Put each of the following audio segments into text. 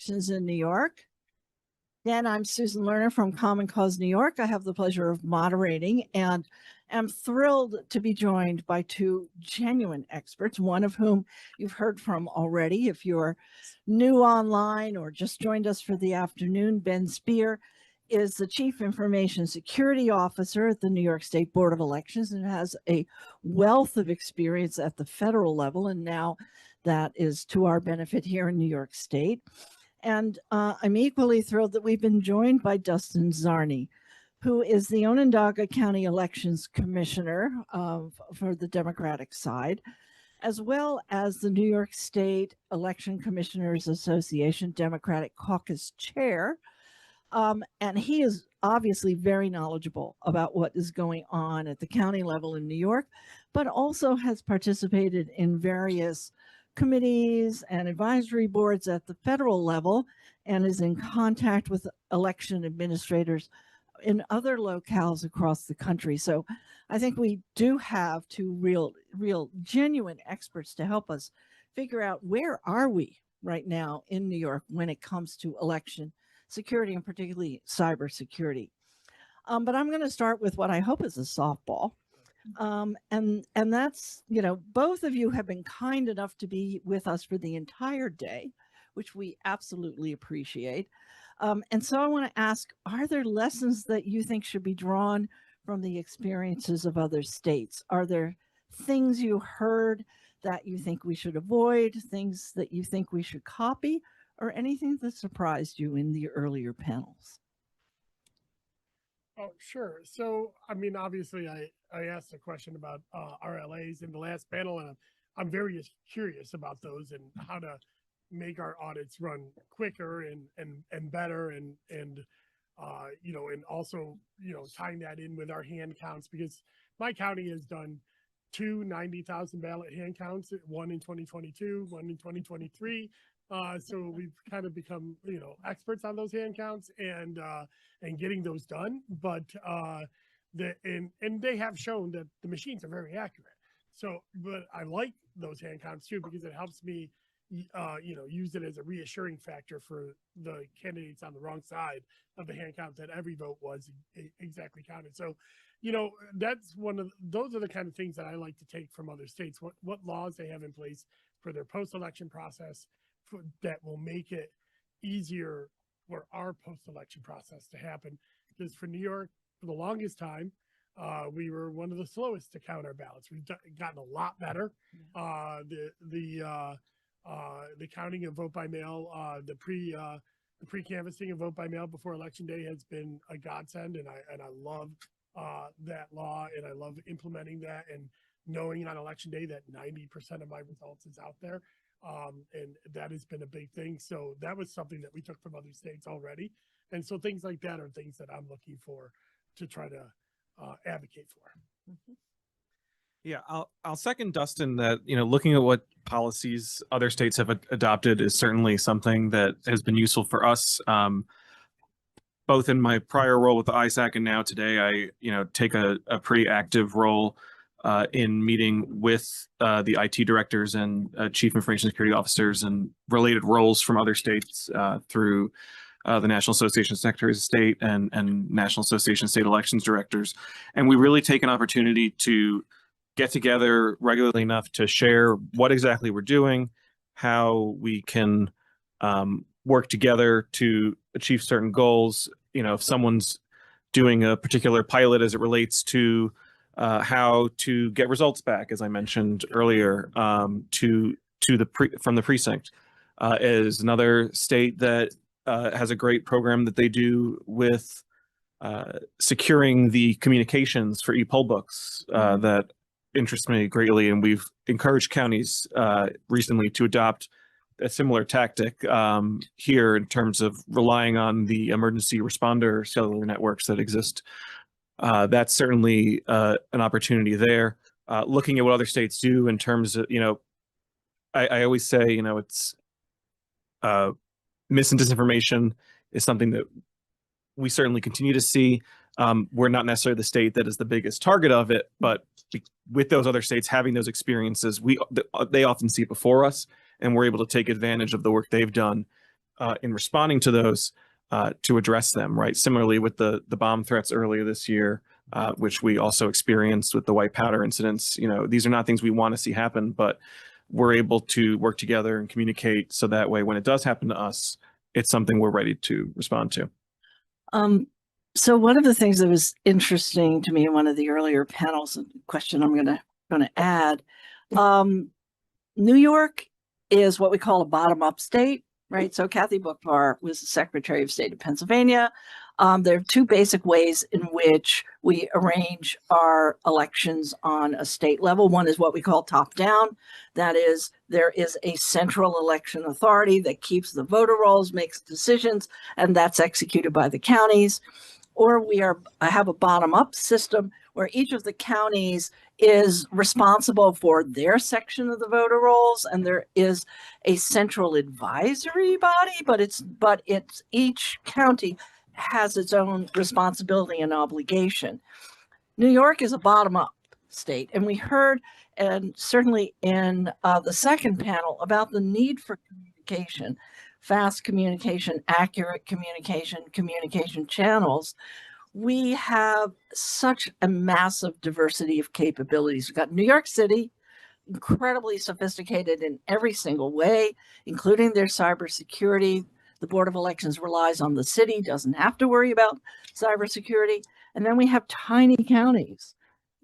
Elections in New York. Then I'm Susan Lerner from Common Cause New York. I have the pleasure of moderating and am thrilled to be joined by two genuine experts, one of whom you've heard from already. If you're new online or just joined us for the afternoon, Ben Spear is the Chief Information Security Officer at the New York State Board of Elections and has a wealth of experience at the federal level, and now that is to our benefit here in New York State. And I'm equally thrilled that we've been joined by Dustin Czarny, who is the Onondaga County Elections Commissioner for the Democratic side, as well as the New York State Election Commissioners Association Democratic Caucus Chair. And he is obviously very knowledgeable about what is going on at the county level in New York, but also has participated in various committees and advisory boards at the federal level and is in contact with election administrators in other locales across the country. So I think we do have two real genuine experts to help us figure out where are we right now in New York when it comes to election security and particularly cybersecurity. But I'm going to start with what I hope is a softball. And that's, both of you have been kind enough to be with us for the entire day, which we absolutely appreciate. And so I want to ask, are there lessons that you think should be drawn from the experiences of other states? Are there things you heard that you think we should avoid, things that you think we should copy, or anything that surprised you in the earlier panels? Oh, sure. So, I mean, obviously, I asked a question about RLAs in the last panel, and I'm very curious about those and how to make our audits run quicker and better, and also tying that in with our hand counts, because my county has done 90,000 ballot hand counts, one in 2022, one in 2023. So we've kind of become, experts on those hand counts and getting those done. But they have shown that the machines are very accurate. So, but I like those hand counts too, because it helps me, use it as a reassuring factor for the candidates on the wrong side of the hand count that every vote was exactly counted. So, that's those are the kind of things that I like to take from other states. What laws they have in place for their post-election process that will make it easier for our post-election process to happen. Because for New York, for the longest time, we were one of the slowest to count our ballots. We've gotten a lot better. The counting of vote by mail, the pre-canvassing of vote by mail before election day has been a godsend, and I love that law, and I love implementing that and knowing on election day that 90% of my results is out there. And that has been a big thing. So that was something that we took from other states already. And so things like that are things that I'm looking for to try to advocate for. Mm-hmm. Yeah, I'll second Dustin that, looking at what policies other states have adopted is certainly something that has been useful for us. Both in my prior role with the ISAC and now today, I, take a pretty active role in meeting with the IT directors and chief information security officers and related roles from other states through the National Association of Secretaries of State and National Association of State Elections Directors. And we really take an opportunity to get together regularly enough to share what exactly we're doing, how we can work together to achieve certain goals. If someone's doing a particular pilot as it relates to how to get results back, as I mentioned earlier, from the precinct, is another state that has a great program that they do with securing the communications for e-poll books that interests me greatly, and we've encouraged counties recently to adopt a similar tactic here in terms of relying on the emergency responder cellular networks that exist. That's certainly an opportunity there. Looking at what other states do in terms of, I always say, it's mis and disinformation is something that we certainly continue to see. We're not necessarily the state that is the biggest target of it, but with those other states having those experiences, they often see it before us, and we're able to take advantage of the work they've done in responding to those to address them, right? Similarly with the bomb threats earlier this year, which we also experienced with the white powder incidents. You know, these are not things we want to see happen, but we're able to work together and communicate so that way when it does happen to us, it's something we're ready to respond to. So one of the things that was interesting to me in one of the earlier panels, a question I'm going to add, New York is what we call a bottom-up state, right? So Kathy Boockvar was the Secretary of State of Pennsylvania. There are two basic ways in which we arrange our elections on a state level. One is what we call top-down. That is, there is a central election authority that keeps the voter rolls, makes decisions, and that's executed by the counties. Or I have a bottom-up system where each of the counties is responsible for their section of the voter rolls, and there is a central advisory body, but it's each county has its own responsibility and obligation. New York is a bottom-up state, and we heard, and certainly in the second panel, about the need for communication, fast communication, accurate communication, communication channels. We have such a massive diversity of capabilities. We've got New York City, incredibly sophisticated in every single way, including their cybersecurity. The Board of Elections relies on the city, doesn't have to worry about cybersecurity. And then we have tiny counties.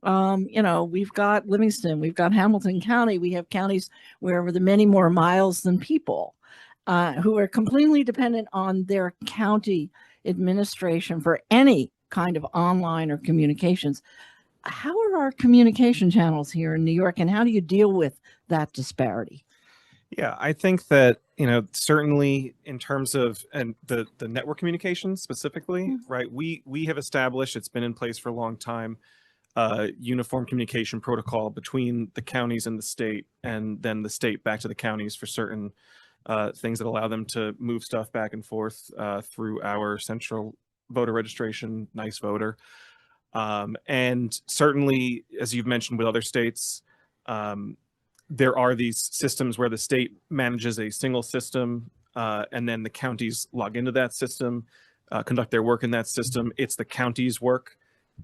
You know, we've got Livingston, we've got Hamilton County, we have counties where there are many more miles than people, who are completely dependent on their county administration for any kind of online or communications. How are our communication channels here in New York, and how do you deal with that disparity? Yeah, I think that, you know, certainly in terms of the network communications specifically, right? We have established, it's been in place for a long time, uniform communication protocol between the counties and the state, and then the state back to the counties for certain things that allow them to move stuff back and forth through our central voter registration, Nice Voter. And certainly, as you've mentioned with other states, there are these systems where the state manages a single system, and then the counties log into that system, conduct their work in that system. It's the county's work,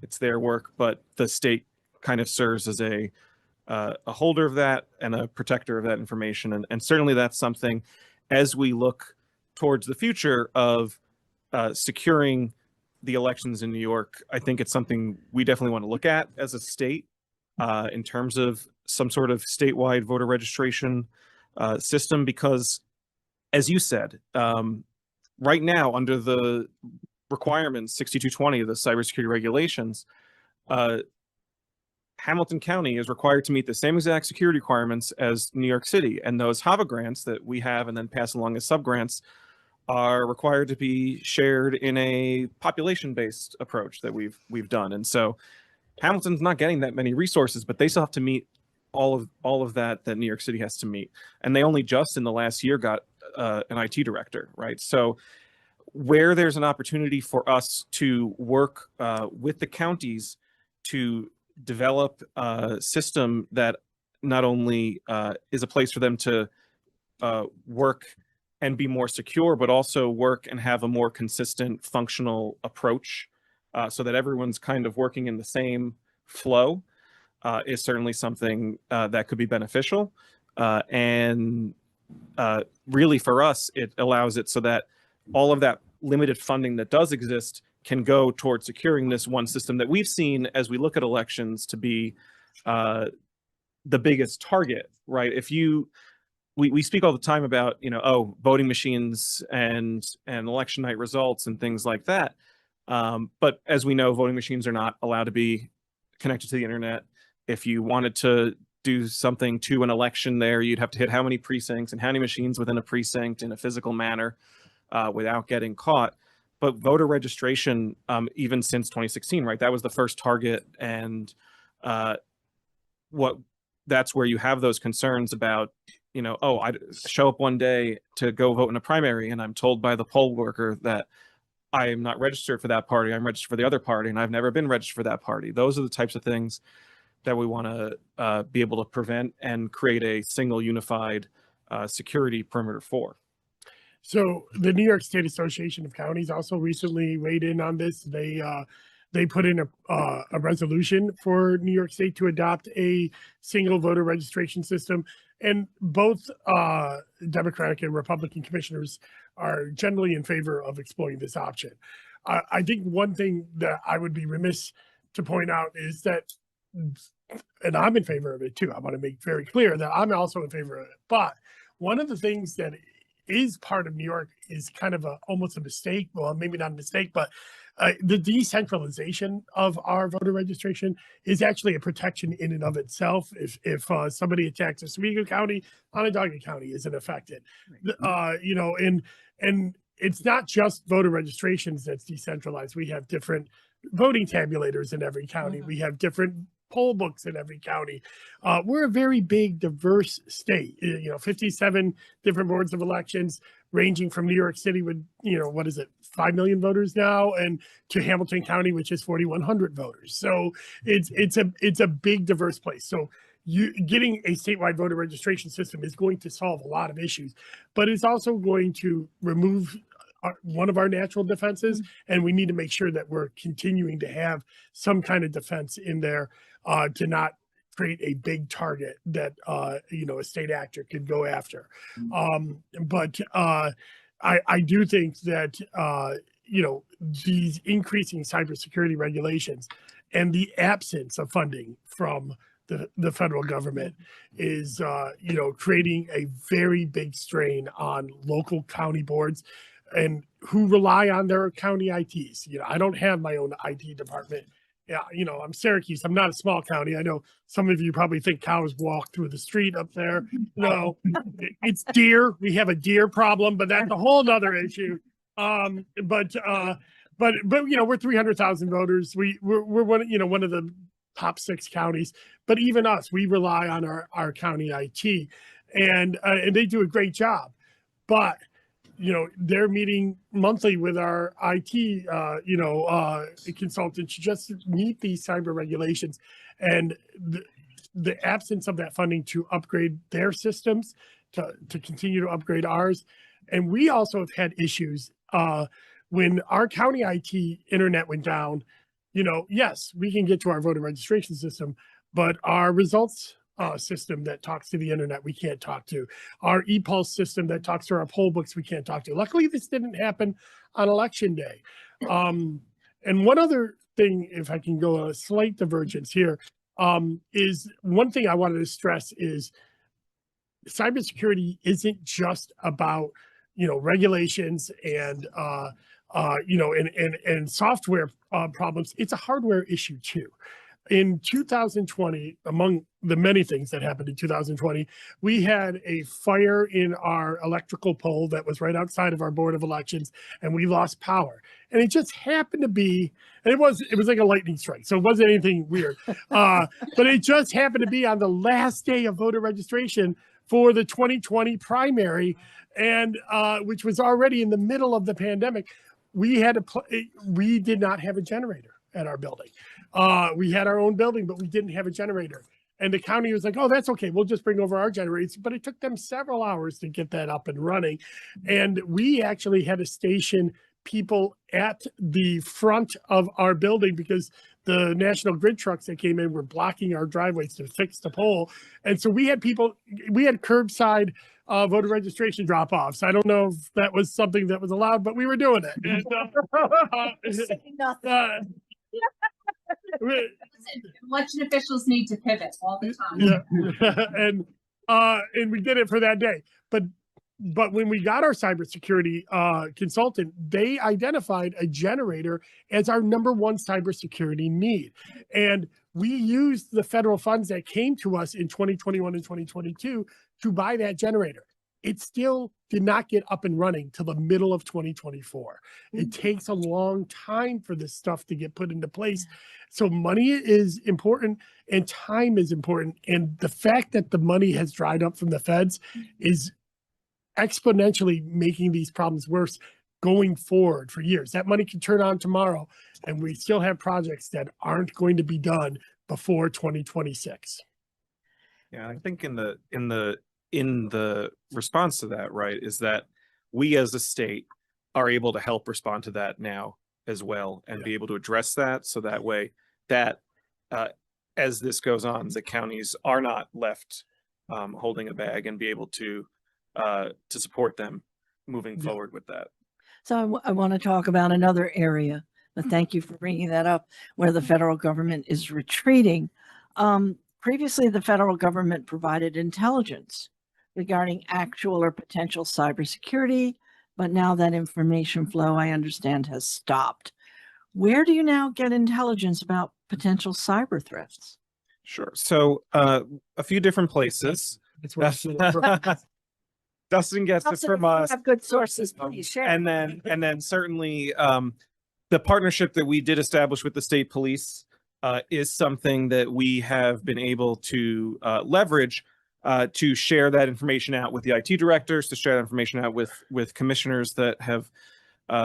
it's their work, but the state kind of serves as a holder of that and a protector of that information. And certainly that's something, as we look towards the future of securing the elections in New York, I think it's something we definitely want to look at as a state in terms of some sort of statewide voter registration system, because as you said, right now under the requirements 6220 of the cybersecurity regulations, Hamilton County is required to meet the same exact security requirements as New York City, and those HAVA grants that we have and then pass along as subgrants are required to be shared in a population-based approach that we've done. And so Hamilton's not getting that many resources, but they still have to meet all of that New York City has to meet. And they only just in the last year got an IT director, right? So where there's an opportunity for us to work with the counties to develop a system that not only is a place for them to work and be more secure, but also work and have a more consistent functional approach so that everyone's kind of working in the same flow is certainly something that could be beneficial. And really for us, it allows it so that all of that limited funding that does exist can go towards securing this one system that we've seen as we look at elections to be the biggest target, right? We speak all the time about, you know, oh, voting machines and election night results and things like that. But as we know, voting machines are not allowed to be connected to the internet. If you wanted to do something to an election there, you'd have to hit how many precincts and how many machines within a precinct in a physical manner without getting caught. But voter registration, even since 2016, right, that was the first target. And that's where you have those concerns about, you know, oh, I show up one day to go vote in a primary and I'm told by the poll worker that I am not registered for that party, I'm registered for the other party, and I've never been registered for that party. Those are the types of things that we want to be able to prevent and create a single unified security perimeter for. So the New York State Association of Counties also recently weighed in on this. They put in a resolution for New York State to adopt a single voter registration system, and both Democratic and Republican commissioners are generally in favor of exploring this option. I think one thing that I would be remiss to point out is that, and I'm in favor of it too. I want to make very clear that I'm also in favor of it. But one of the things that is part of New York is kind of almost a mistake. Well, maybe not a mistake, but the decentralization of our voter registration is actually a protection in and of itself. If somebody attacks Oswego County, Onondaga County isn't affected. You know, and it's not just voter registrations that's decentralized. We have different voting tabulators in every county. We have different poll books in every county. We're a very big, diverse state. You know, 57 different boards of elections, ranging from New York City with, you know, what is it, 5 million voters now, and to Hamilton County, which is 4,100 voters. So it's a big, diverse place. So getting a statewide voter registration system is going to solve a lot of issues, but it's also going to remove one of our natural defenses, and we need to make sure that we're continuing to have some kind of defense in there to not create a big target that you know, a state actor could go after. But I do think that you know, these increasing cybersecurity regulations and the absence of funding from the federal government is you know, creating a very big strain on local county boards and who rely on their county ITs. You know, I don't have my own IT department. Yeah, you know, I'm Syracuse. I'm not a small county. I know some of you probably think cows walk through the street up there. No, it's deer. We have a deer problem, but that's a whole nother issue. But you know, we're 300,000 voters. We're one, you know, one of the top 6 counties. But even us, we rely on our county IT, and they do a great job. But you know, they're meeting monthly with our IT, you know, consultants to just meet these cyber regulations, and the absence of that funding to upgrade their systems, to continue to upgrade ours. And we also have had issues when our county IT internet went down. You know, yes, we can get to our voter registration system, but our results system that talks to the internet, we can't talk to. Our ePulse system that talks to our poll books, we can't talk to. Luckily, this didn't happen on election day. And one other thing, if I can go a slight divergence here, is one thing I wanted to stress is cybersecurity isn't just about, you know, regulations and you know, and software problems. It's a hardware issue too. In 2020, among the many things that happened in 2020, we had a fire in our electrical pole that was right outside of our board of elections, and we lost power. And it just happened to be, and it was like a lightning strike, so it wasn't anything weird. But it just happened to be on the last day of voter registration for the 2020 primary, and which was already in the middle of the pandemic. We had we did not have a generator at our building. We had our own building, but we didn't have a generator. And the county was like, oh, that's okay. We'll just bring over our generators. But it took them several hours to get that up and running. And we actually had to station people at the front of our building because the National Grid trucks that came in were blocking our driveways to fix the pole. And so we had curbside voter registration drop-offs. I don't know if that was something that was allowed, but we were doing it. And, election officials need to pivot all the time. Yeah. And we did it for that day. But when we got our cybersecurity consultant, they identified a generator as our #1 cybersecurity need. And we used the federal funds that came to us in 2021 and 2022 to buy that generator. It still did not get up and running till the middle of 2024. It takes a long time for this stuff to get put into place. So money is important and time is important. And the fact that the money has dried up from the feds is exponentially making these problems worse going forward for years. That money can turn on tomorrow, and we still have projects that aren't going to be done before 2026. Yeah, I think in the response to that, right, is that we as a state are able to help respond to that now as well, and Yeah. be able to address that, so that way that as this goes on, the counties are not left holding a bag, and be able to support them moving Yeah. forward with that. So I want to talk about another area, but thank you for bringing that up, where the federal government is retreating. Previously, the federal government provided intelligence regarding actual or potential cybersecurity, but now that information flow, I understand, has stopped. Where do you now get intelligence about potential cyber threats? Sure. So a few different places. It's where Dustin gets it Also, if from you us. have good sources, please share. And then certainly the partnership that we did establish with the state police is something that we have been able to leverage to share that information out with the IT directors, to share that information out with commissioners that have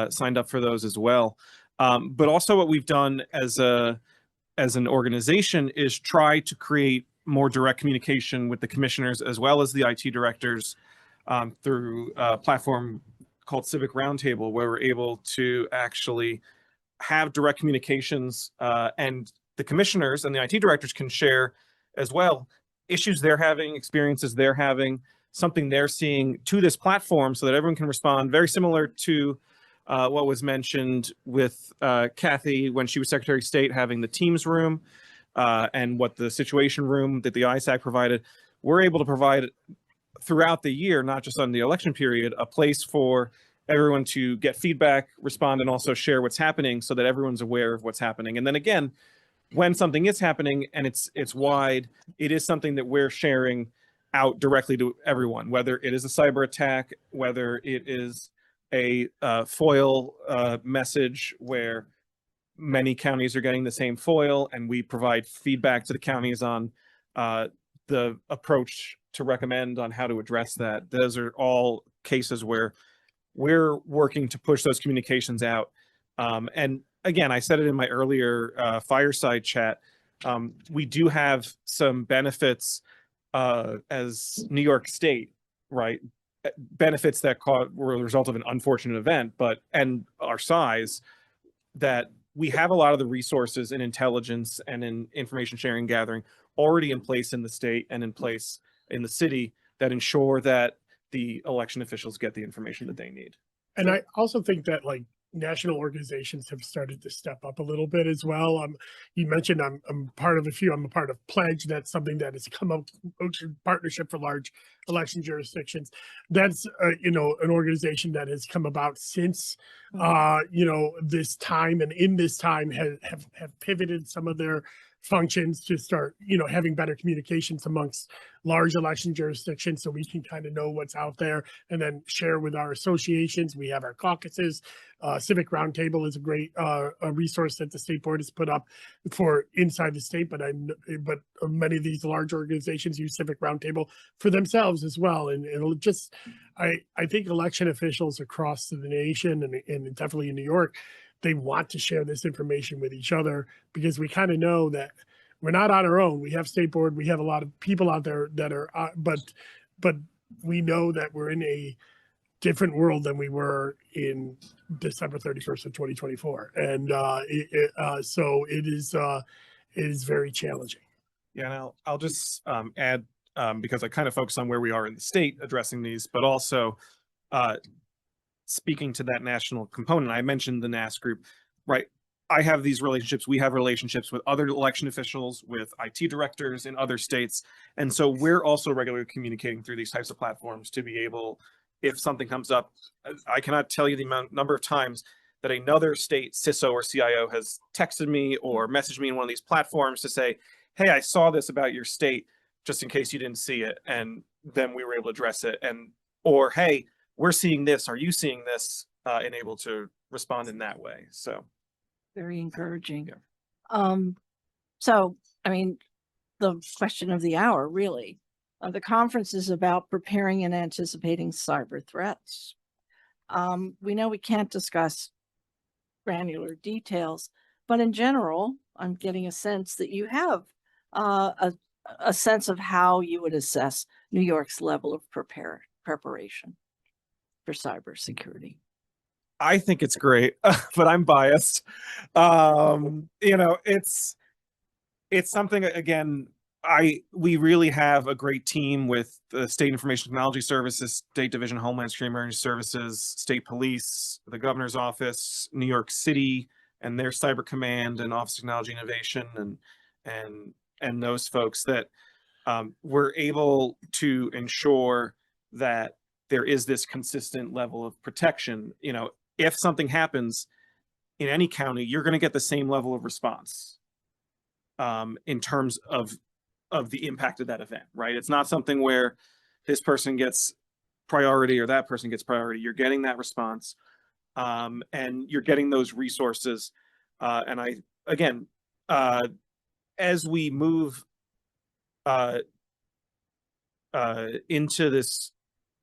signed up for those as well. But also what we've done as an organization is try to create more direct communication with the commissioners as well as the IT directors through a platform called Civic Roundtable, where we're able to actually have direct communications, and the commissioners and the IT directors can share as well issues they're having, experiences they're having, something they're seeing to this platform, so that everyone can respond. Very similar to what was mentioned with Kathy when she was Secretary of State, having the Teams room and what the Situation Room that the ISAC provided. We're able to provide throughout the year, not just on the election period, a place for everyone to get feedback, respond, and also share what's happening, so that everyone's aware of what's happening. And then again, when something is happening and it's wide, it is something that we're sharing out directly to everyone, whether it is a cyber attack, whether it is a FOIL message where many counties are getting the same FOIL, and we provide feedback to the counties on the approach to recommend on how to address that. Those are all cases where we're working to push those communications out. And again, I said it in my earlier fireside chat, we do have some benefits as New York State, right? Benefits that were a result of an unfortunate event, and our size, that we have a lot of the resources and intelligence and in information sharing gathering already in place in the state and in place in the city that ensure that the election officials get the information that they need. And I also think that like national organizations have started to step up a little bit as well. You mentioned I'm part of a few. I'm a part of Pledge. That's something that has come up, partnership for large election jurisdictions. That's an organization that has come about since this time, and in this time have pivoted some of their functions to start having better communications amongst large election jurisdictions, so we can kind of know what's out there and then share with our associations. We have our caucuses. Civic Roundtable is a great a resource that the state board has put up for inside the state, but many of these large organizations use Civic Roundtable for themselves as well. And it'll just, I think election officials across the nation and definitely in New York, they want to share this information with each other, because we kind of know that we're not on our own. We have state board, we have a lot of people out there that are, but we know that we're in a different world than we were in December 31st of 2024. And so it is very challenging. Yeah, and I'll just add, because I kind of focus on where we are in the state addressing these, but also speaking to that national component. I mentioned the NAS group, right? I have these relationships. We have relationships with other election officials, with IT directors in other states. And so we're also regularly communicating through these types of platforms to be able, if something comes up, I cannot tell you the number of times that another state CISO or CIO has texted me or messaged me in one of these platforms to say, hey, I saw this about your state, just in case you didn't see it. And then we were able to address it. Or, hey, we're seeing this, are you seeing this? And able to respond in that way. So very encouraging. Yeah. So, I mean, the question of the hour, really, the conference is about preparing and anticipating cyber threats. We know we can't discuss granular details, but in general, I'm getting a sense that you have a sense of how you would assess New York's level of preparation. for cybersecurity? I think it's great, but I'm biased. You know, it's something, again, we really have a great team with the State Information Technology Services, State Division of Homeland Security Emergency Services, State Police, the Governor's Office, New York City, and their Cyber Command and Office of Technology Innovation, and those folks that we're able to ensure that there is this consistent level of protection. You know, if something happens in any county, you're going to get the same level of response in terms of the impact of that event, right? It's not something where this person gets priority or that person gets priority. You're getting that response, and you're getting those resources. And again, as we move into this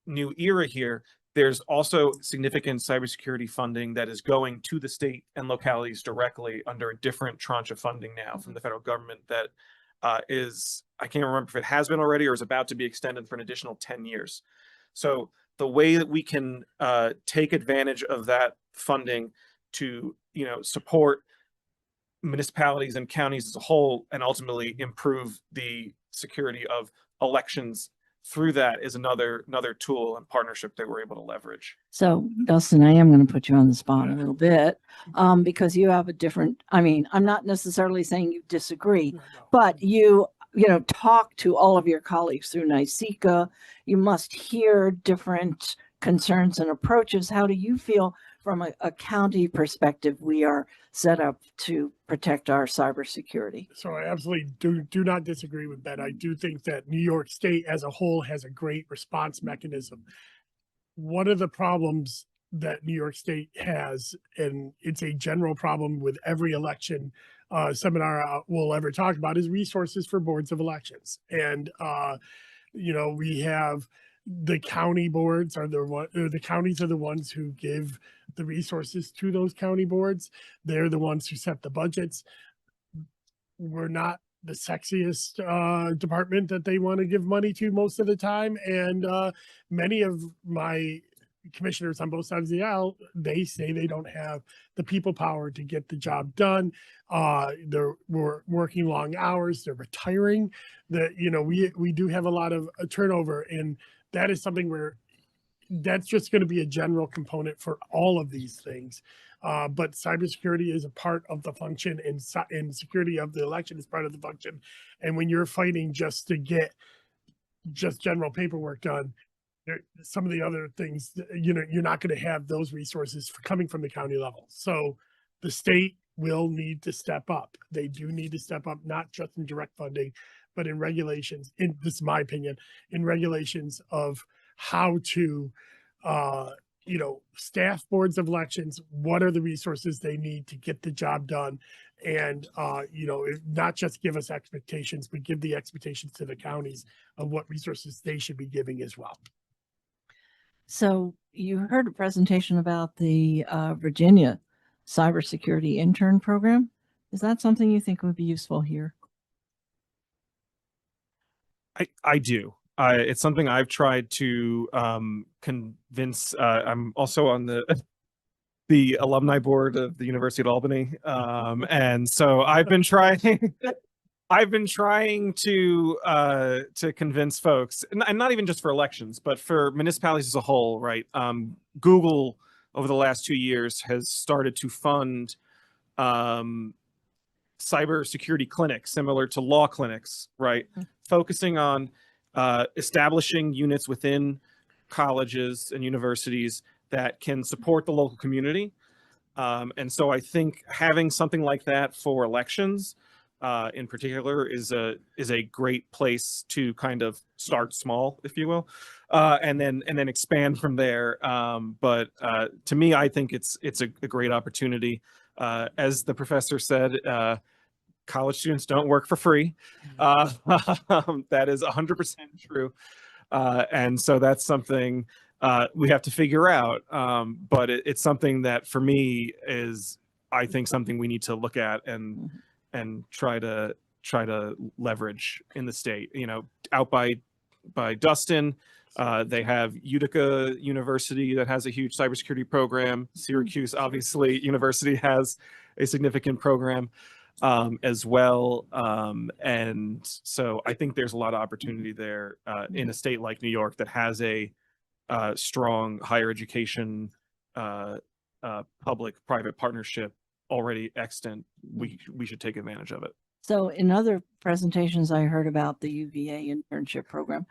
new era here, there's also significant cybersecurity funding that is going to the state and localities directly under a different tranche of funding now from the federal government that is, I can't remember if it has been already or is about to be extended for an additional 10 years. So the way that we can take advantage of that funding to, you know, support municipalities and counties as a whole and ultimately improve the security of elections through that is another tool and partnership that we're able to leverage. So Dustin, I am going to put you on the spot a little bit, because you have a different, I mean, I'm not necessarily saying you disagree, but you know, talk to all of your colleagues through NYCICA. You must hear different concerns and approaches. How do you feel from a county perspective we are set up to protect our cybersecurity? So I absolutely do not disagree with that. I do think that New York State as a whole has a great response mechanism. One of the problems that New York State has, and it's a general problem with every election seminar we'll ever talk about, is resources for boards of elections. And you know, we have the county boards are the counties are the ones who give the resources to those county boards. They're the ones who set the budgets. We're not the sexiest department that they want to give money to most of the time. And many of my commissioners on both sides of the aisle, they say they don't have the people power to get the job done. They're working long hours. They're retiring. You know, we do have a lot of turnover, and that is something where that's just going to be a general component for all of these things. But cybersecurity is a part of the function, and security of the election is part of the function. And when you're fighting just to get just general paperwork done, some of the other things, you know, you're not going to have those resources coming from the county level. So the state will need to step up. They do need to step up, not just in direct funding, but in regulations. This is my opinion, in regulations of how to, you know, staff boards of elections. What are the resources they need to get the job done? And, you know, not just give us expectations, but give the expectations to the counties of what resources they should be giving as well. So you heard a presentation about the Virginia cybersecurity intern program. Is that something you think would be useful here? I do. It's something I've tried to convince. I'm also on the alumni board of the University of Albany, and so I've been trying. I've been trying to convince folks, and not even just for elections, but for municipalities as a whole, right? Google over the last 2 years has started to fund cybersecurity clinics similar to law clinics, right? Focusing on establishing units within colleges and universities that can support the local community. And so I think having something like that for elections in particular is a great place to kind of start small, if you will, and then expand from there. But to me, I think it's a great opportunity. As the professor said, college students don't work for free. That is 100% true. And so that's something we have to figure out. But it's something that for me is, I think, something we need to look at and try to leverage in the state. You know, out by Dustin, They have Utica University that has a huge cybersecurity program. Syracuse, obviously, University has a significant program as well. And so I think there's a lot of opportunity there in a state like New York that has a strong higher education public-private partnership already extant. We should take advantage of it. So in other presentations I heard about the UVA internship program,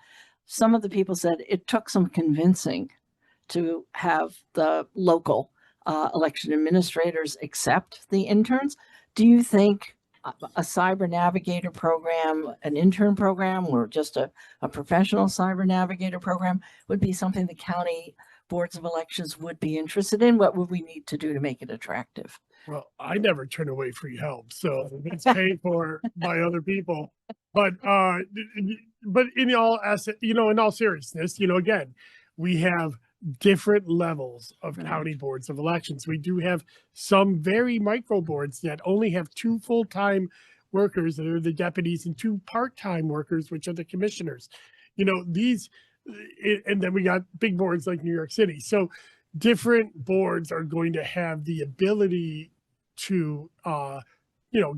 some of the people said it took some convincing to have the local election administrators accept the interns. Do you think a cyber navigator program, an intern program, or just a professional cyber navigator program would be something the county boards of elections would be interested in? What would we need to do to make it attractive? Well, I never turn away free help, so it's paid for by other people. But in all seriousness, again, we have different levels of Right. county boards of elections. We do have some very micro boards that only have 2 full-time workers that are the deputies and 2 part-time workers, which are the commissioners. And then we got big boards like New York City. So different boards are going to have the ability to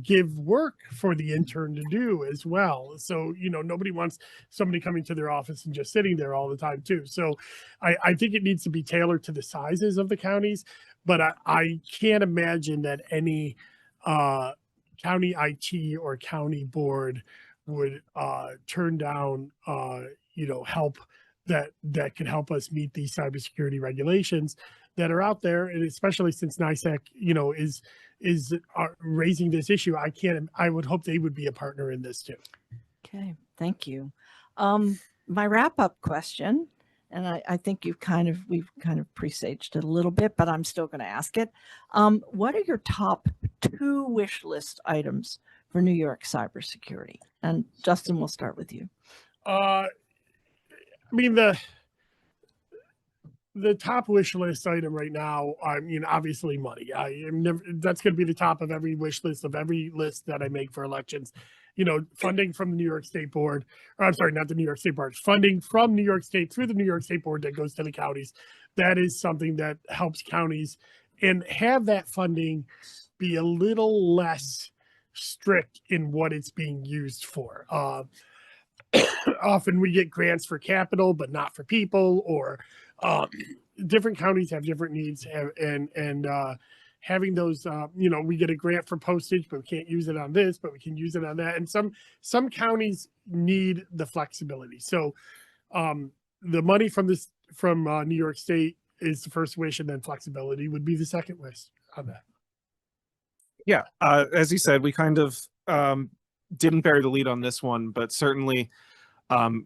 give work for the intern to do as well. So nobody wants somebody coming to their office and just sitting there all the time too. So I think it needs to be tailored to the sizes of the counties, but I can't imagine that any county IT or county board would turn down help that could help us meet these cybersecurity regulations that are out there, and especially since NYSEC, is raising this issue. I would hope they would be a partner in this too. Okay, thank you. My wrap-up question, and I think we've kind of presaged it a little bit, but I'm still going to ask it. What are your top 2 wish list items for New York cybersecurity? And Justin, we'll start with you. I mean, the top wish list item right now, obviously money. That's going to be the top of every wish list of every list that I make for elections. Funding from the New York State Board, or I'm sorry, not the New York State Board, funding from New York State through the New York State Board that goes to the counties. That is something that helps counties, and have that funding be a little less strict in what it's being used for. Often we get grants for capital, but not for people, or different counties have different needs, and having those, we get a grant for postage, but we can't use it on this, but we can use it on that. And some counties need the flexibility. So the money from New York State is the first wish, and then flexibility would be the second wish on that. Yeah, as you said, we kind of didn't bury the lead on this one, but certainly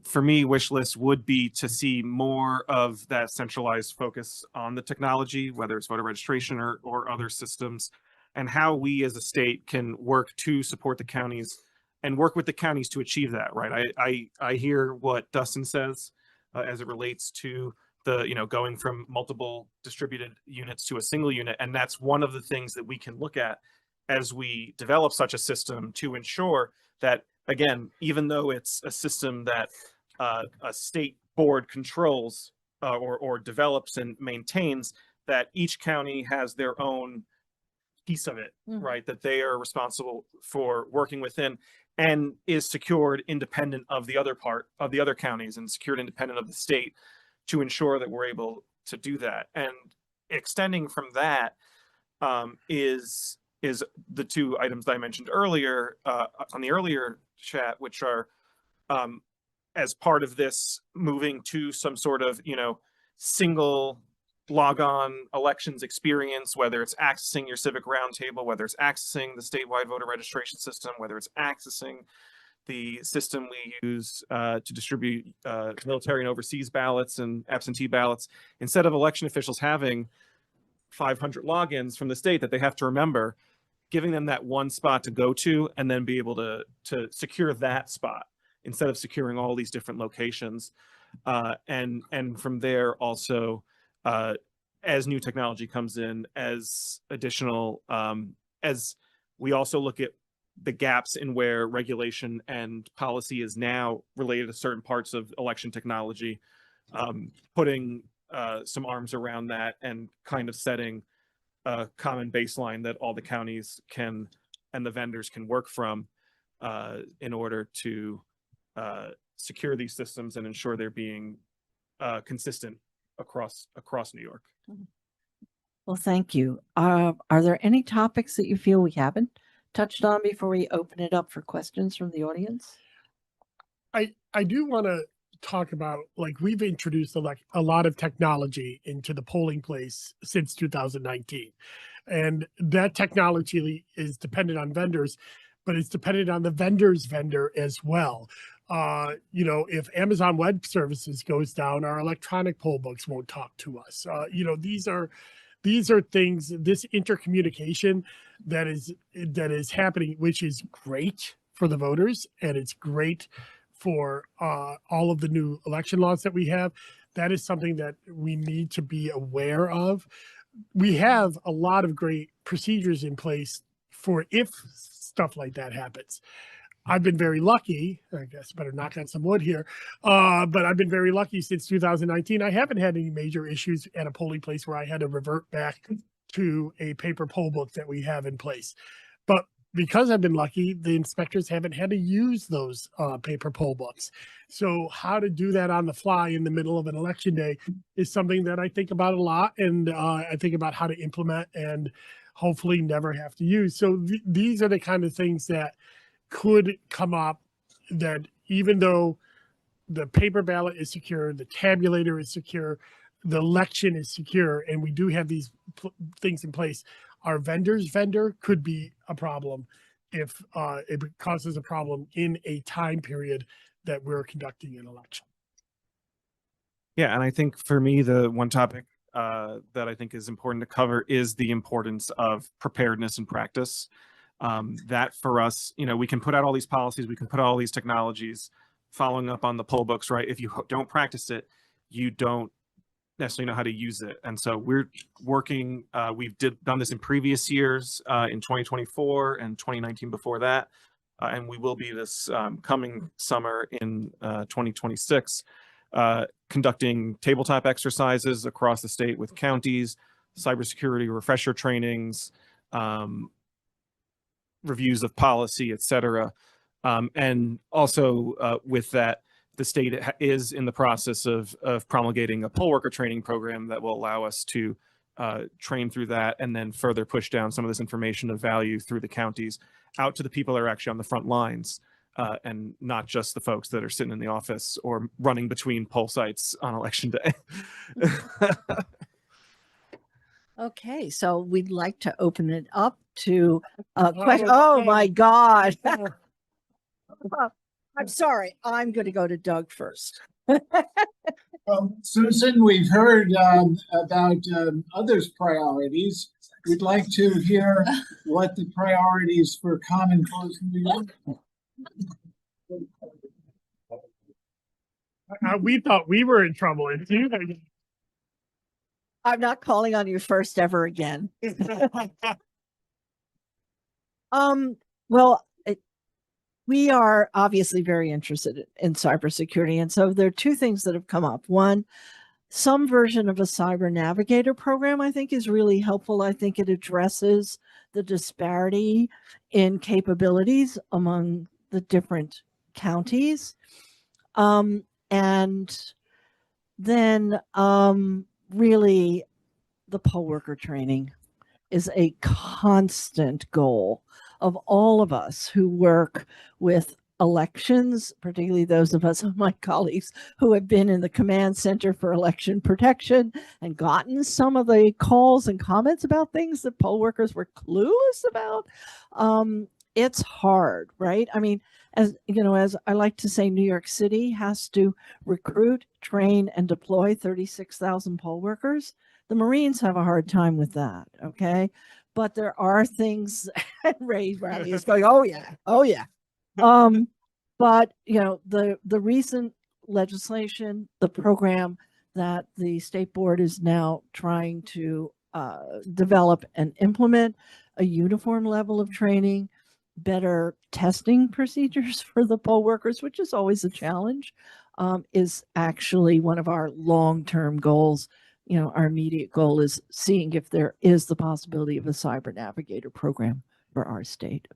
for me, wish list would be to see more of that centralized focus on the technology, whether it's voter registration or other systems, and how we as a state can work to support the counties and work with the counties to achieve that, right? I hear what Dustin says as it relates to the, going from multiple distributed units to a single unit. And that's one of the things that we can look at as we develop such a system to ensure that, again, even though it's a system that a state board controls or develops and maintains, that each county has their own piece of it, right? That they are responsible for working within, and is secured independent of the other part of the other counties, and secured independent of the state, to ensure that we're able to do that. And extending from that is the 2 items that I mentioned earlier on the earlier chat, which are as part of this moving to some sort of single log-on elections experience, whether it's accessing your civic roundtable, whether it's accessing the statewide voter registration system, whether it's accessing the system we use to distribute military and overseas ballots and absentee ballots, instead of election officials having 500 logins from the state that they have to remember, giving them that one spot to go to, and then be able to secure that spot instead of securing all these different locations. And from there also, as new technology comes in, as additional, as we also look at the gaps in where regulation and policy is now related to certain parts of election technology, putting some arms around that and kind of setting a common baseline that all the counties can and the vendors can work from in order to secure these systems and ensure they're being consistent across New York. Well, thank you. Are there any topics that you feel we haven't touched on before we open it up for questions from the audience? I do want to talk about, like, we've introduced a lot of technology into the polling place since 2019. And that technology is dependent on vendors, but it's dependent on the vendor's vendor as well. You know, if Amazon Web Services goes down, our electronic poll books won't talk to us. You know, these are things, this intercommunication that is happening, which is great for the voters, and it's great for all of the new election laws that we have. That is something that we need to be aware of. We have a lot of great procedures in place for if stuff like that happens. I've been very lucky, I guess better knock on some wood here, but I've been very lucky since 2019. I haven't had any major issues at a polling place where I had to revert back to a paper poll book that we have in place. But because I've been lucky, the inspectors haven't had to use those paper poll books. So how to do that on the fly in the middle of an election day is something that I think about a lot, and I think about how to implement and hopefully never have to use. So these are the kind of things that could come up, that even though the paper ballot is secure, the tabulator is secure, the election is secure, and we do have these things in place, our vendor's vendor could be a problem if it causes a problem in a time period that we're conducting an election. Yeah, and I think for me, the one topic that I think is important to cover is the importance of preparedness and practice. That for us, you know, we can put out all these policies, we can put out all these technologies, following up on the poll books, right? If you don't practice it, you don't necessarily know how to use it. And so we're working, we've done this in previous years, in 2024 and 2019 before that. And we will be this coming summer in 2026, conducting tabletop exercises across the state with counties, cybersecurity refresher trainings, reviews of policy, et cetera. And also with that, the state is in the process of promulgating a poll worker training program that will allow us to train through that and then further push down some of this information of value through the counties out to the people that are actually on the front lines, and not just the folks that are sitting in the office or running between poll sites on election day. Okay, so we'd like to open it up to question. Oh my God. I'm sorry. I'm going to go to Doug first. Susan, we've heard about others' priorities. We'd like to hear what the priorities for Common Cause New York are. We thought we were in trouble. It's you. I'm not calling on you first ever again. Well, we are obviously very interested in cybersecurity. And so there are two things that have come up. One, some version of a cyber navigator program, I think, is really helpful. I think it addresses the disparity in capabilities among the different counties. And then really the poll worker training is a constant goal of all of us who work with elections, particularly those of us, my colleagues, who have been in the command center for election protection and gotten some of the calls and comments about things that poll workers were clueless about. It's hard, right? I mean, as you know, as I like to say, New York City has to recruit, train, and deploy 36,000 poll workers. The Marines have a hard time with that, okay? But there are things, Ray Bradley is going, oh yeah, oh yeah. But you know, the recent legislation, the program that the state board is now trying to develop and implement, a uniform level of training, better testing procedures for the poll workers, which is always a challenge. is actually one of our long-term goals. You know, our immediate goal is seeing if there is the possibility of a cyber navigator program for our state.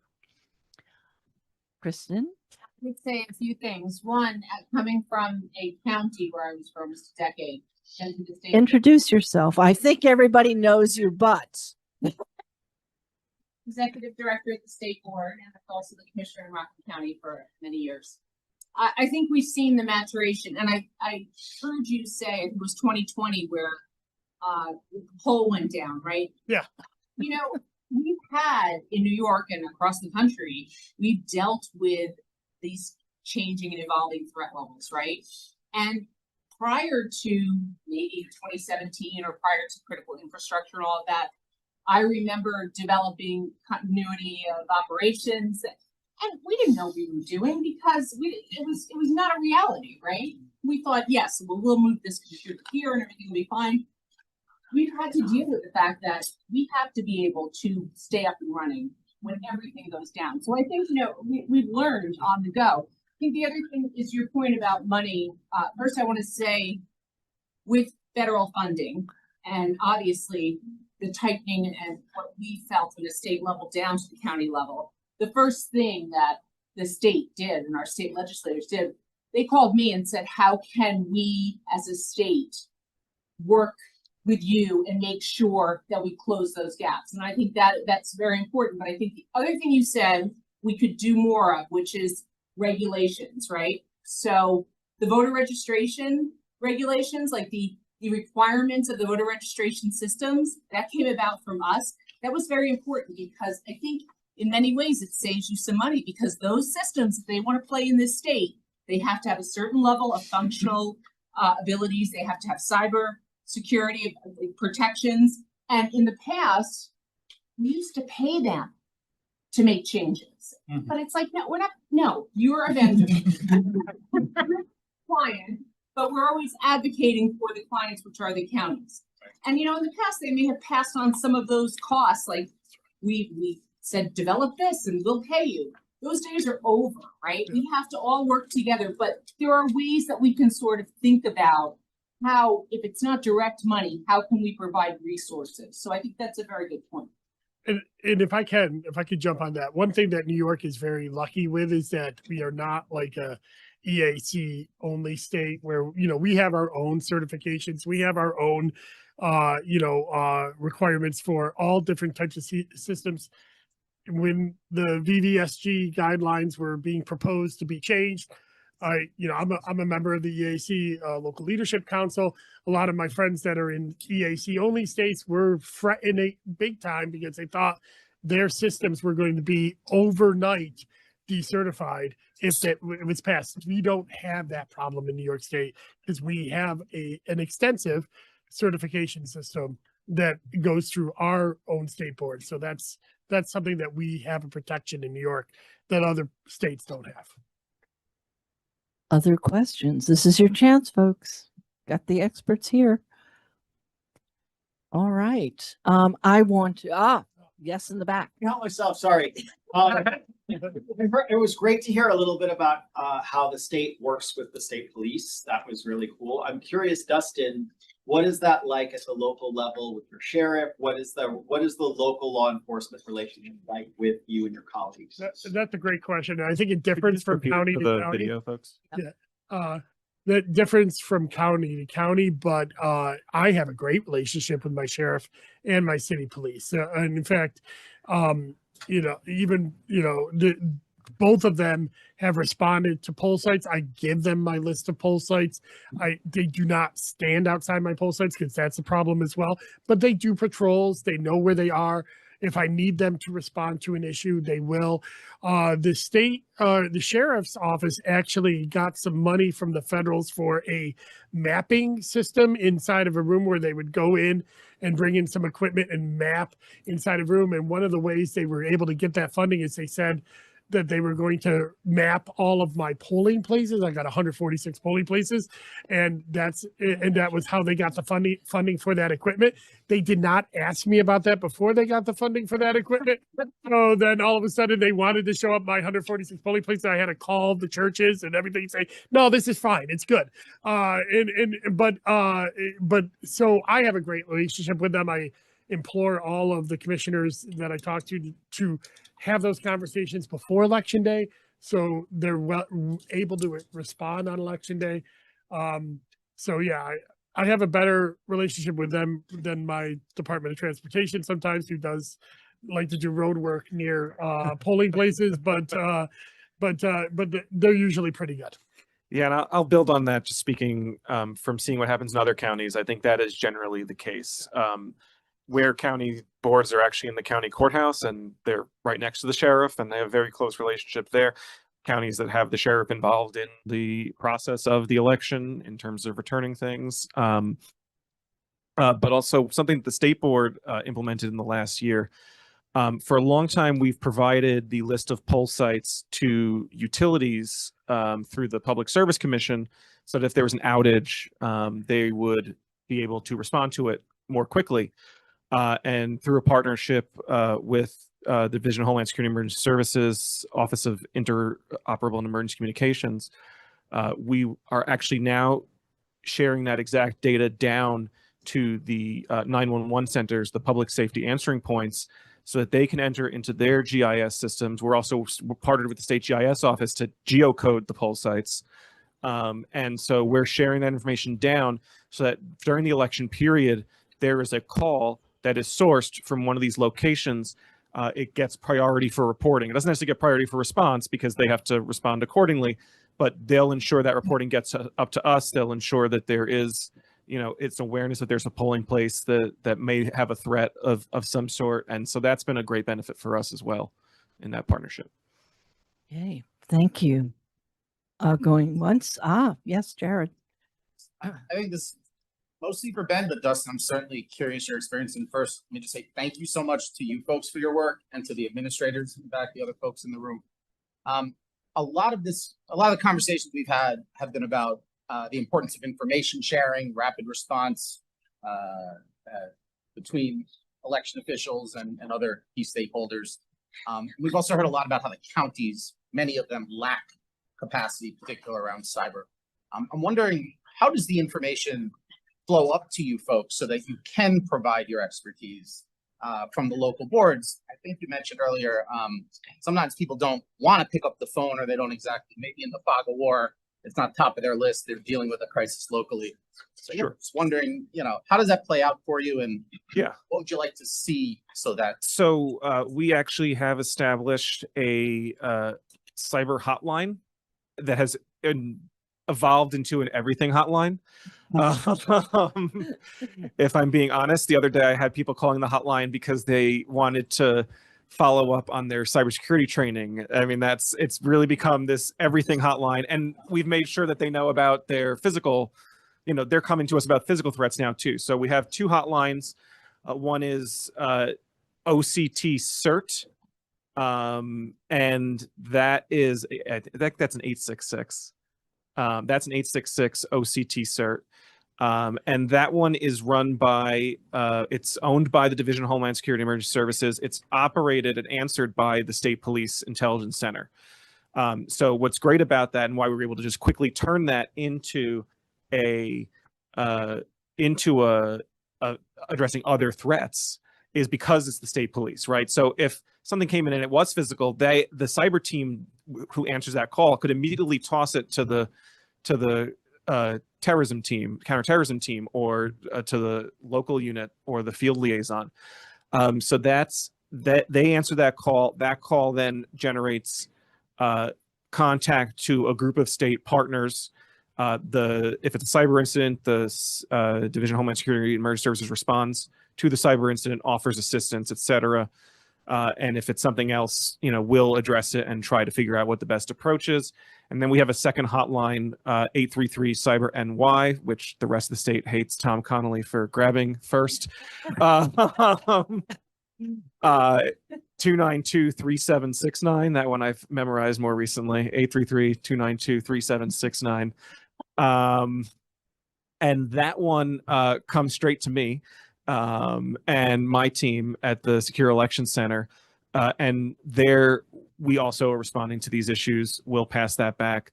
Kristen? I would say a few things. One, coming from a county where I was for almost a decade, and to the state. Introduce yourself. I think everybody knows you, but Executive director at the state board, and also the commissioner in Rockland County for many years. I think we've seen the maturation, and I heard you say, I think it was 2020 where the poll went down, right? Yeah. You know, we've had in New York and across the country, we've dealt with these changing and evolving threat levels, right? And prior to maybe 2017 or prior to critical infrastructure and all of that, I remember developing continuity of operations, and we didn't know what we were doing because it was not a reality, right? We thought, yes, we'll move this computer here and everything will be fine. We've had to deal with the fact that we have to be able to stay up and running when everything goes down. So I think, you know, we've learned on the go. I think the other thing is your point about money. First, I want to say with federal funding and obviously the tightening and what we felt from the state level down to the county level, the first thing that the state did and our state legislators did, they called me and said, how can we as a state work with you and make sure that we close those gaps? And I think that that's very important. But I think the other thing you said we could do more of, which is regulations, right? So the voter registration regulations, like the requirements of the voter registration systems, that came about from us. That was very important because I think in many ways it saves you some money, because those systems, if they want to play in this state, they have to have a certain level of functional abilities. They have to have cyber security protections. And in the past, we used to pay them to make changes. Mhm. But it's like, no, we're not, no, you're a vendor. Client, but we're always advocating for the clients, which are the counties. And, you know, in the past, they may have passed on some of those costs. Like we said, develop this and we'll pay you. Those days are over, right? We have to all work together, but there are ways that we can sort of think about how, if it's not direct money, how can we provide resources? So I think that's a very good point. And if I could jump on that, one thing that New York is very lucky with is that we are not like a EAC only state where, you know, we have our own certifications. We have our own, requirements for all different types of systems. When the VVSG guidelines were being proposed to be changed, I'm a member of the EAC local leadership council. A lot of my friends that are in EAC only states were fretting big time because they thought their systems were going to be overnight decertified if it was passed. We don't have that problem in New York State because we have an extensive certification system that goes through our own state board. So that's something that we have a protection in New York that other states don't have. Other questions? This is your chance, folks. Got the experts here. All right. I want to, yes, in the back. Help myself, sorry. It was great to hear a little bit about how the state works with the state police. That was really cool. I'm curious, Dustin, what is that like at the local level with your sheriff? What is the local law enforcement relationship like with you and your colleagues? That's a great question. I think it differs from county to the county. video, folks. The difference from county to county, but I have a great relationship with my sheriff and my city police. And in fact, both of them have responded to poll sites. I give them my list of poll sites. They do not stand outside my poll sites because that's a problem as well. But they do patrols. They know where they are. If I need them to respond to an issue, they will. The sheriff's office actually got some money from the federals for a mapping system inside of a room where they would go in and bring in some equipment and map inside a room. And one of the ways they were able to get that funding is they said, that they were going to map all of my polling places. I got 146 polling places, and that was how they got the funding for that equipment. They did not ask me about that before they got the funding for that equipment. So then all of a sudden they wanted to show up my 146 polling places. I had to call the churches and everything and say, no, this is fine. It's good. But so I have a great relationship with them. I implore all of the commissioners that I talk to have those conversations before election day, so they're able to respond on election day. So yeah, I have a better relationship with them than my Department of Transportation sometimes, who does like to do road work near polling places, but they're usually pretty good. Yeah, and I'll build on that. Just speaking from seeing what happens in other counties, I think that is generally the case. Where county boards are actually in the county courthouse and they're right next to the sheriff and they have a very close relationship there. Counties that have the sheriff involved in the process of the election in terms of returning things. But also something that the state board implemented in the last year. For a long time, we've provided the list of poll sites to utilities through the Public Service Commission, so that if there was an outage, they would be able to respond to it more quickly. And through a partnership with the Division of Homeland Security and Emergency Services, Office of Interoperable and Emergency Communications, we are actually now sharing that exact data down to the 911 centers, the public safety answering points, so that they can enter into their GIS systems. We're also partnered with the state GIS office to geocode the poll sites. And so we're sharing that information down so that during the election period, there is a call that is sourced from one of these locations. It gets priority for reporting. It doesn't necessarily get priority for response because they have to respond accordingly, but they'll ensure that reporting gets up to us. They'll ensure that there is, it's awareness that there's a polling place that may have a threat of some sort. And so that's been a great benefit for us as well in that partnership. Yay, thank you. Going once. Yes, Jared. I think this mostly for Ben, but Dustin, I'm certainly curious your experience. And first, let me just say thank you so much to you folks for your work and to the administrators, in fact, the other folks in the room. A lot of the conversations we've had have been about the importance of information sharing, rapid response between election officials and other key stakeholders. We've also heard a lot about how the counties, many of them lack capacity, particularly around cyber. I'm wondering, how does the information flow up to you folks so that you can provide your expertise from the local boards? I think you mentioned earlier, sometimes people don't want to pick up the phone, or they don't exactly, maybe in the fog of war, it's not top of their list. They're dealing with a crisis locally. So Sure. I'm just wondering, how does that play out for you? And Yeah. what would you like to see so that? So we actually have established a cyber hotline that has evolved into an everything hotline. If I'm being honest, the other day I had people calling the hotline because they wanted to follow up on their cybersecurity training. I mean, it's really become this everything hotline, and we've made sure that they know about their physical, they're coming to us about physical threats now too. So we have two hotlines. One is OCT CERT, and that is, that's an 866. That's an 866 OCT CERT. And that one is run by, it's owned by the Division of Homeland Security and Emergency Services. It's operated and answered by the State Police Intelligence Center. So what's great about that, and why we were able to just quickly turn that into addressing other threats, is because it's the state police, right? So if something came in and it was physical, the cyber team who answers that call could immediately toss it to the terrorism team, counterterrorism team, or to the local unit or the field liaison. So that's that. They answer that call. That call then generates contact to a group of state partners. If it's a cyber incident, the Division of Homeland Security and Emergency Services responds to the cyber incident, offers assistance, etc. And if it's something else, we'll address it and try to figure out what the best approach is. And then we have a second hotline, 833 Cyber NY, which the rest of the state hates Tom Connolly for grabbing first. 292-3769. That one I've memorized more recently. 833-292-3769. And that one comes straight to me and my team at the Secure Election Center. And there, we also are responding to these issues. We'll pass that back.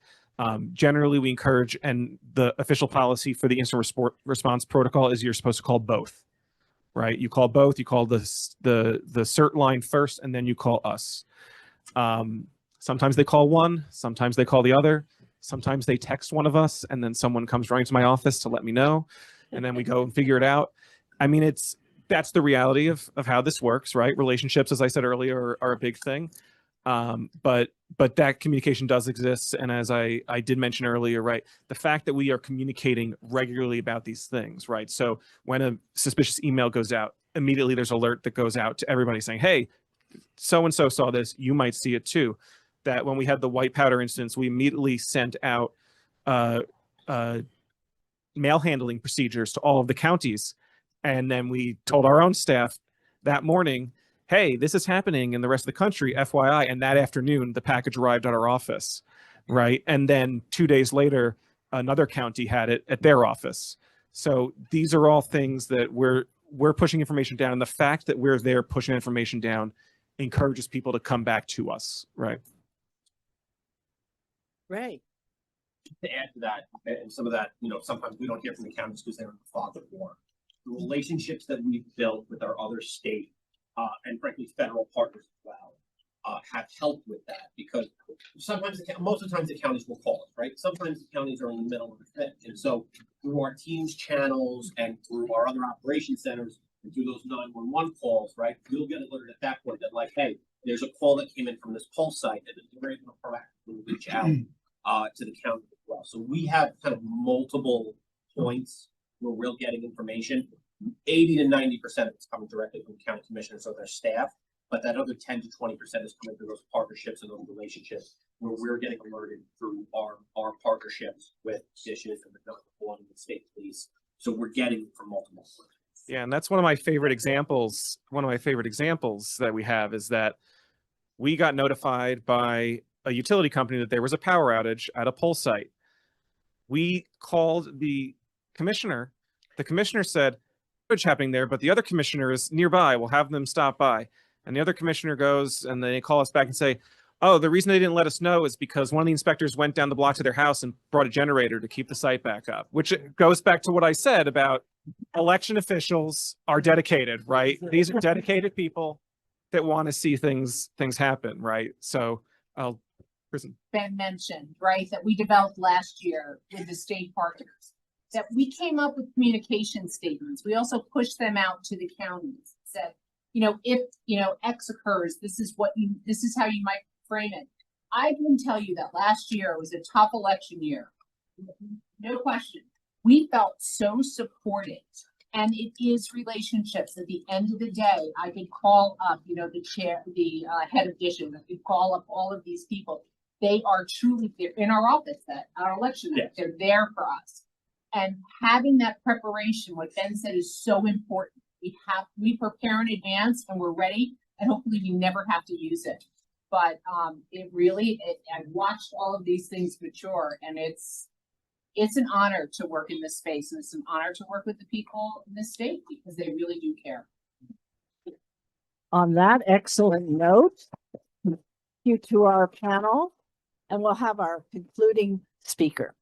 Generally, we encourage, and the official policy for the instant response protocol is you're supposed to call both, right? You call both. You call the CERT line first, and then you call us. Sometimes they call one. Sometimes they call the other. Sometimes they text one of us, and then someone comes running to my office to let me know, and then we go and figure it out. I mean, that's the reality of how this works, right? Relationships, as I said earlier, are a big thing. But that communication does exist. And as I did mention earlier, right, the fact that we are communicating regularly about these things, right? So when a suspicious email goes out, immediately there's an alert that goes out to everybody saying, hey, so-and-so saw this, you might see it too. That when we had the white powder instance, we immediately sent out mail handling procedures to all of the counties. And then we told our own staff that morning, hey, this is happening in the rest of the country, FYI. And that afternoon, the package arrived at our office, right? And then 2 days later, another county had it at their office. So these are all things that we're pushing information down. And the fact that we're there pushing information down encourages people to come back to us, right? Right. To add to that, and some of that, sometimes we don't hear from the counties because they're in the fog of war. The relationships that we've built with our other state and frankly federal partners as well have helped with that, because most of the times the counties will call us, right? Sometimes the counties are in the middle of the thing, and so through our team's channels and through our other operation centers and through those 911 calls, right, you'll get alerted at that point that, like, hey, there's a call that came in from this pulse site, and we're able to proactively reach out to the county as well. So we have kind of multiple points where we're getting information. 80 to 90% of it's coming directly from the county commissioners or their staff, but that other 10 to 20% is coming through those partnerships and those relationships where we're getting alerted through our partnerships with DISHs and the 911 and the state police. So we're getting from multiple sources. Yeah, and that's one of my favorite examples. One of my favorite examples that we have is that we got notified by a utility company that there was a power outage at a pole site. We called the commissioner. The commissioner said, "What's happening there?" But the other commissioner is nearby. We'll have them stop by. And the other commissioner goes, and they call us back and say, "Oh, the reason they didn't let us know is because one of the inspectors went down the block to their house and brought a generator to keep the site back up," which goes back to what I said about election officials are dedicated, right? These are dedicated people that want to see things happen, right? So Ben mentioned, right, that we developed last year with the state partners, that we came up with communication statements. We also pushed them out to the counties, said, if, X occurs, this is how you might frame it. I can tell you that last year was a tough election year. No question. We felt so supported, and it is relationships. At the end of the day, I could call up, the head of DISHs. I could call up all of these people. They are truly there in our office, that our election, Yes. They're there for us. And having that preparation, what Ben said, is so important. We prepare in advance and we're ready, and hopefully we never have to use it. But I watched all of these things mature, and it's an honor to work in this space, and it's an honor to work with the people in this state because they really do care. On that excellent note, thank you to our panel, and we'll have our concluding speaker.